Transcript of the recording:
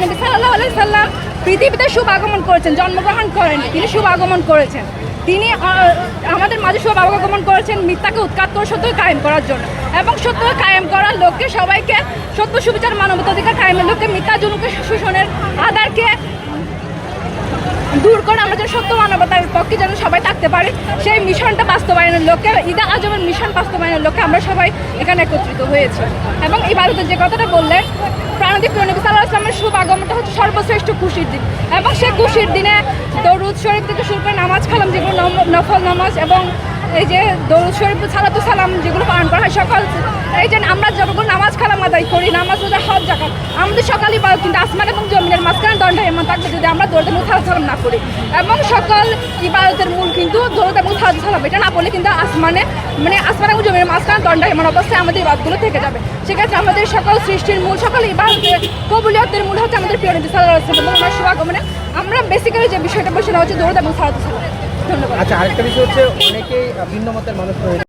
নবী সাল্লাল্লাহু আলাইহি সাল্লাম পৃথিবীতে শুভ আগমন করেছেন, জন্মগ্রহণ করেন, তিনি শুভ আগমন করেছেন। তিনি আমাদের মাঝে শুভ আগমন করেছেন মিথ্যাকে উৎখাত করে সত্য কায়েম করার জন্য, এবং সত্য কায়েম করার লক্ষ্যে সবাইকে সত্য সুবিচার মানবাধিকার কায়েমের লক্ষ্যে মিথ্যা জুলুমকে শোষণের আধারকে দূর করে আমরা যেন সত্য মানবতার পক্ষে যেন সবাই থাকতে পারি, সেই মিশনটা বাস্তবায়নের লক্ষ্যে, ঈদে আজমের মিশন বাস্তবায়নের লক্ষ্যে আমরা সবাই এখানে একত্রিত হয়েছি। এবং ইবাদতের যে কথাটা বললেন, প্রাণদিক নবী সাল্লাল্লাহু আলাইহি ওয়াসাল্লামের শুভ আগমনটা হচ্ছে সর্বশ্রেষ্ঠ খুশির দিন, এবং সেই খুশির দিনে দরুদ শরীফ থেকে শুরু করে নামাজ কালাম, যেগুলো নফল নামাজ, এবং এই যে দরুদ শরীফ সালাতু সালাম যেগুলো পালন করা হয়, সকল এই যে আমরা যখন নামাজ কালাম আদায় করি, নামাজ রোজা হজ যাকাত, আমাদের সকাল ইবাদত কিন্তু আসমান এবং জমিনের মাঝখানে দণ্ডায়মান থাকবে যদি আমরা দরুদ এবং সালাতু সালাম না করি। এবং সকল ইবাদতের মূল কিন্তু দরুদ এবং সালাতু সালাম, এটা না পড়লে কিন্তু আসমান এবং জমিনের মাঝখানে দণ্ডায়মান অবস্থায় আমাদের ইবাদতগুলো থেকে যাবে। সেক্ষেত্রে আমাদের সকল সৃষ্টির মূল, সকল ইবাদতের কবুলিয়তের মূল হচ্ছে আমাদের প্রিয় নবী সাল্লাল্লাহু আলাইহি ওয়াসাল্লাম এবং ওনার শুভ আগমনে আমরা বেসিক্যালি যে বিষয়টা বলছি না হচ্ছে দরুদ এবং সালাতু সালাম। ধন্যবাদ। আচ্ছা, আরেকটা বিষয় হচ্ছে অনেকেই ভিন্ন মতের মানুষ রয়েছে।